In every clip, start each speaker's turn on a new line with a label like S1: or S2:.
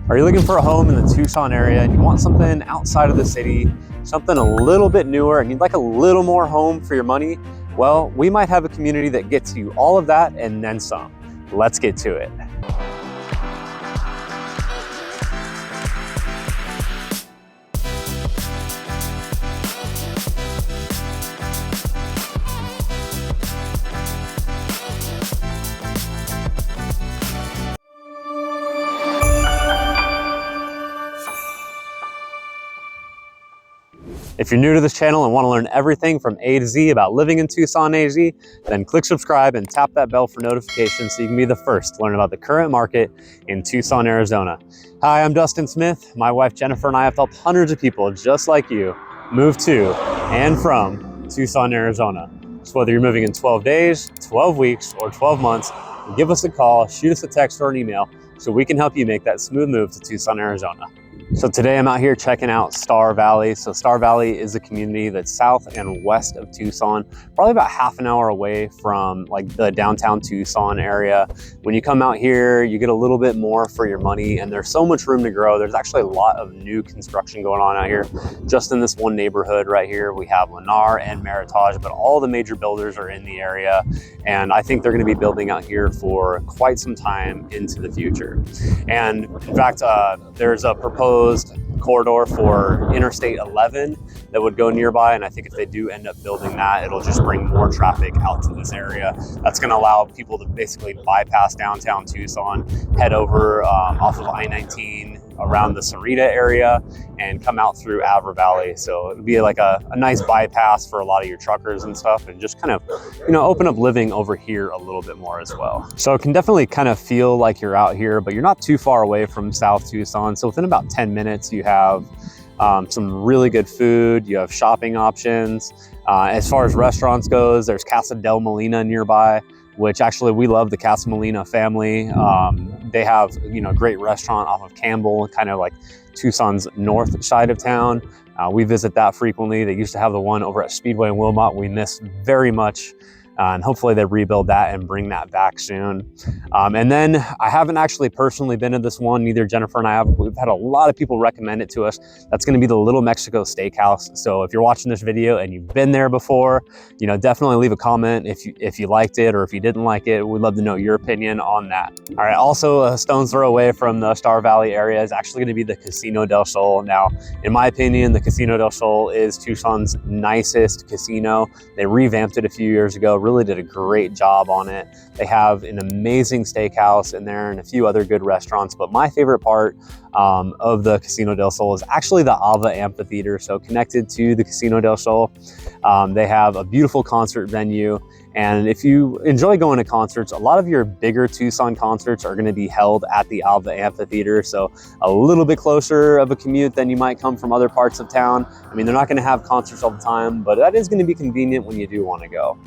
S1: Are you looking for a home in the Tucson area and you want something outside of the city, something a little bit newer, and you'd like a little more home for your money? Well, we might have a community that gets you all of that and then some. Let's get to it. If you're new to this channel and want to learn everything from A to Z about living in Tucson, AZ, then click subscribe and tap that bell for notifications so you can be the first to learn about the current market in Tucson, Arizona. Hi, I'm Dustin Smith. My wife Jennifer and I have helped hundreds of people just like you move to and from Tucson, Arizona. So whether you're moving in 12 days, 12 weeks, or 12 months, give us a call, shoot us a text or an email so we can help you make that smooth move to Tucson, Arizona. So today I'm out here checking out Star Valley. So Star Valley is a community that's south and west of Tucson, probably about half an hour away from like the downtown Tucson area. When you come out here, you get a little bit more for your money and there's so much room to grow. There's actually a lot of new construction going on out here. Just in this one neighborhood right here, we have Lennar and Meritage, but all the major builders are in the area. And I think they're gonna be building out here for quite some time into the future. And in fact, there's a proposed corridor for Interstate 11 that would go nearby, and I think if they do end up building that, it'll just bring more traffic out to this area. That's going to allow people to basically bypass downtown Tucson, head over off of I-19 around the Sarita area and come out through Avra Valley. So it would be like a nice bypass for a lot of your truckers and stuff, and just kind of, you know, open up living over here a little bit more as well. So it can definitely kind of feel like you're out here, but you're not too far away from South Tucson. So within about 10 minutes, you have some really good food, you have shopping options. As far as restaurants goes, there's Casa del Molina nearby, which actually we love the Casa Molina family. They have, you know, a great restaurant off of Campbell, kind of like Tucson's north side of town. We visit that frequently. They used to have the one over at Speedway in Wilmot. We miss very much. And hopefully they rebuild that and bring that back soon. And then I haven't actually personally been to this one, neither Jennifer and I have. We've had a lot of people recommend it to us. That's gonna be the Little Mexico Steakhouse. So if you're watching this video and you've been there before, you know, definitely leave a comment if you liked it or if you didn't like it. We'd love to know your opinion on that. All right, also a stone's throw away from the Star Valley area is actually gonna be the Casino del Sol. Now, in my opinion, the Casino del Sol is Tucson's nicest casino. They revamped it a few years ago, really did a great job on it. They have an amazing steakhouse in there and a few other good restaurants, but my favorite part of the Casino del Sol is actually the Ava Amphitheater. So connected to the Casino del Sol, they have a beautiful concert venue. And if you enjoy going to concerts, a lot of your bigger Tucson concerts are going to be held at the Ava Amphitheater. So a little bit closer of a commute than you might come from other parts of town. I mean, they're not going to have concerts all the time, but that is going to be convenient when you do want to go.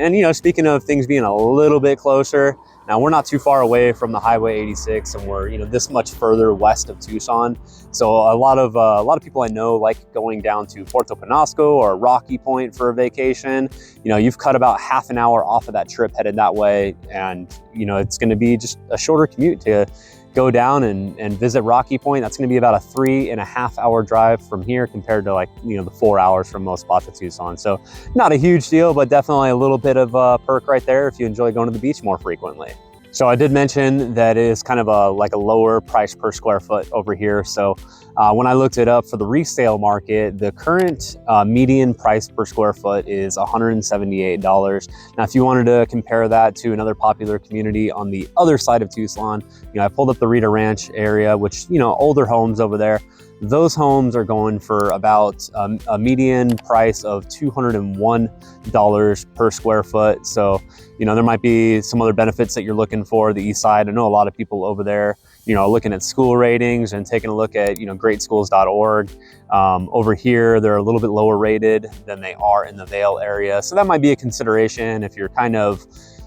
S1: And, you know, speaking of things being a little bit closer, now we're not too far away from the Highway 86 and we're, you know, this much further west of Tucson. So a lot of people I know like going down to Puerto Penasco or Rocky Point for a vacation. You know, you've cut about half an hour off of that trip headed that way. And, you know, it's going to be just a shorter commute to go down and visit Rocky Point. That's going to be about a 3.5 hour drive from here compared to, like, you know, the 4 hours from most spots of Tucson. So not a huge deal, but definitely a little bit of a perk right there if you enjoy going to the beach more frequently. So I did mention that it is kind of like a lower price per square foot over here. So when I looked it up for the resale market, the current median price per square foot is $178. Now, if you wanted to compare that to another popular community on the other side of Tucson, you know, I pulled up the Rita Ranch area, which, you know, older homes over there. Those homes are going for about a median price of $201 per square foot. So, you know, there might be some other benefits that you're looking for the east side. I know a lot of people over there, you know, looking at school ratings and taking a look at, you know, greatschools.org. Over here, they're a little bit lower rated than they are in the Vail area. So that might be a consideration if you're kind of,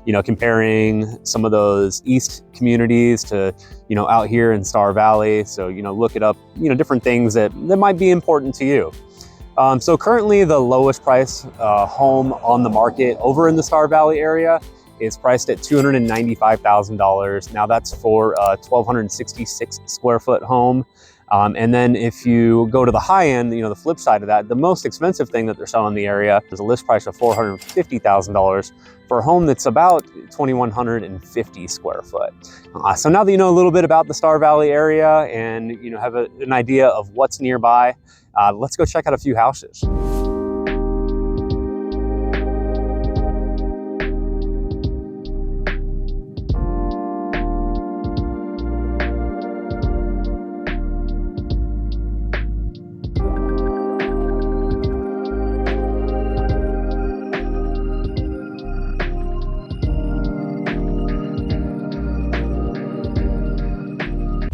S1: you know, comparing some of those east communities to, you know, out here in Star Valley. So, you know, look it up, you know, different things that might be important to you. So currently the lowest price home on the market over in the Star Valley area It's priced at $295,000. Now that's for a 1,266 square foot home. And then if you go to the high end, the flip side of that, the most expensive thing that they're selling in the area is a list price of $450,000 for a home that's about 2,150 square foot. So now that you know a little bit about the Star Valley area and have an idea of what's nearby, let's go check out a few houses.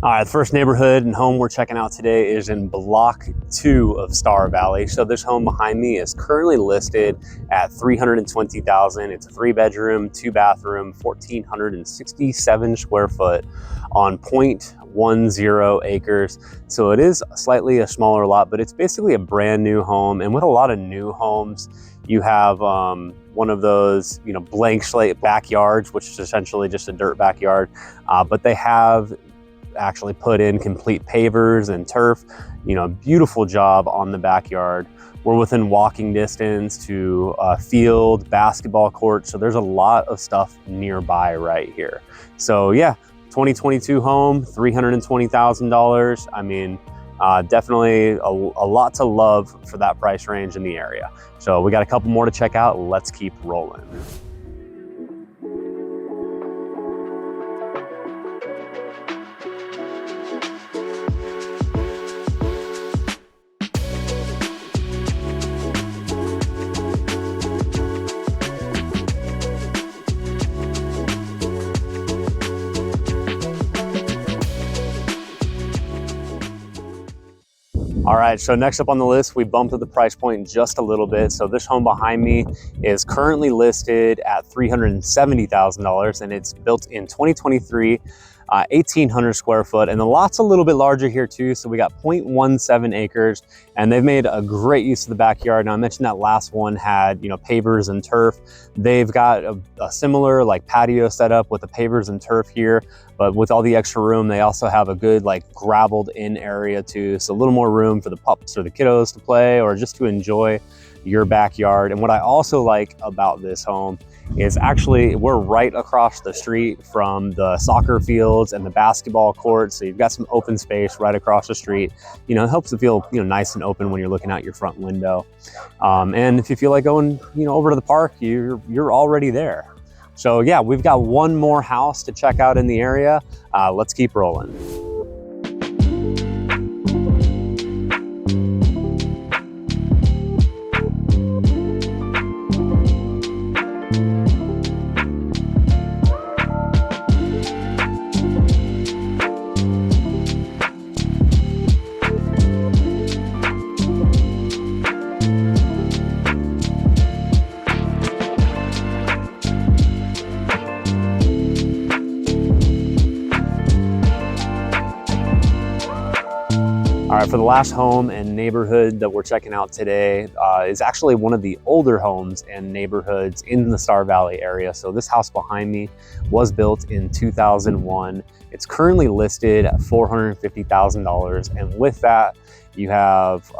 S1: All right, the first neighborhood and home we're checking out today is in Block 2 of Star Valley. So this home behind me is currently listed at $320,000. It's a 3-bedroom, 2-bathroom, 1,467 square foot on 0.10 acres. So it is slightly a smaller lot, but it's basically a brand new home. And with a lot of new homes, you have one of those, blank slate backyards, which is essentially just a dirt backyard, but they have actually put in complete pavers and turf, beautiful job on the backyard. We're within walking distance to a field, basketball court. So there's a lot of stuff nearby right here. So yeah, 2022 home, $320,000. I mean, definitely a lot to love for that price range in the area. So we got a couple more to check out. Let's keep rolling. All right, so next up on the list, we bumped up the price point just a little bit. So this home behind me is currently listed at $370,000 and it's built in 2023, 1,800 square foot. And the lot's a little bit larger here too. So we got 0.17 acres and they've made a great use of the backyard. Now I mentioned that last one had, pavers and turf. They've got a similar patio setup with the pavers and turf here, but with all the extra room, they also have a good gravelled in area too. So a little more room for the pups or the kiddos to play or just to enjoy your backyard. And what I also like about this home is actually we're right across the street from the soccer fields and the basketball courts. So you've got some open space right across the street. It helps to feel nice and open when you're looking out your front window. And if you feel like going over to the park, you're already there. So yeah, we've got one more house to check out in the area. Let's keep rolling. All right, for the last home and neighborhood that we're checking out today is actually one of the older homes and neighborhoods in the Star Valley area. So this house behind me was built in 2001. It's currently listed at $450,000. And with that, you have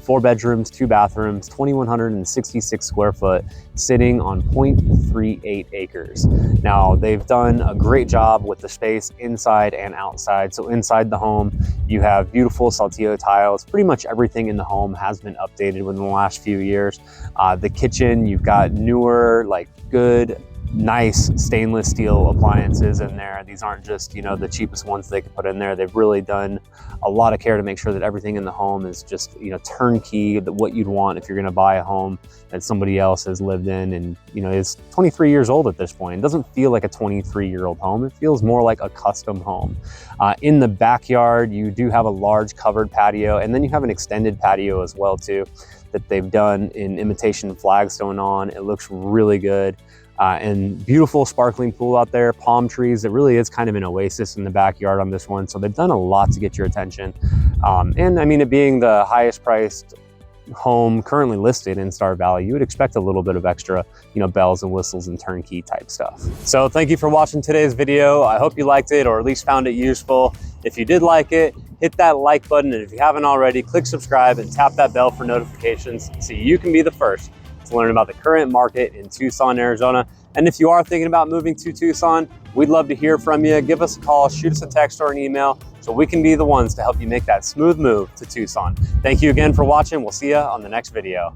S1: 4 bedrooms, 2 bathrooms, 2,166 square foot, sitting on 0.38 acres. Now, they've done a great job with the space inside and outside. So inside the home, you have beautiful saltillo tiles. Pretty much everything in the home has been updated within the last few years. The kitchen, you've got newer, good, nice stainless steel appliances in there. These aren't just, the cheapest ones they could put in there. They've really done a lot of care to make sure that everything in the home is just, turnkey, what you'd want if you're going to buy a home that somebody else has lived in and, is 23 years old at this point. It doesn't feel like a 23-year-old home. It feels more like a custom home. In the backyard, you do have a large covered patio, and then you have an extended patio as well too that they've done in imitation flagstone on. It looks really good. And beautiful sparkling pool out there, palm trees. It really is kind of an oasis in the backyard on this one. So they've done a lot to get your attention. And I mean, it being the highest priced home currently listed in Star Valley, you would expect a little bit of extra, bells and whistles and turnkey type stuff. So thank you for watching today's video. I hope you liked it or at least found it useful. If you did like it, hit that like button. And if you haven't already, click subscribe and tap that bell for notifications so you can be the first to learn about the current market in Tucson, Arizona. And if you are thinking about moving to Tucson, we'd love to hear from you. Give us a call, shoot us a text or an email so we can be the ones to help you make that smooth move to Tucson. Thank you again for watching. We'll see you on the next video.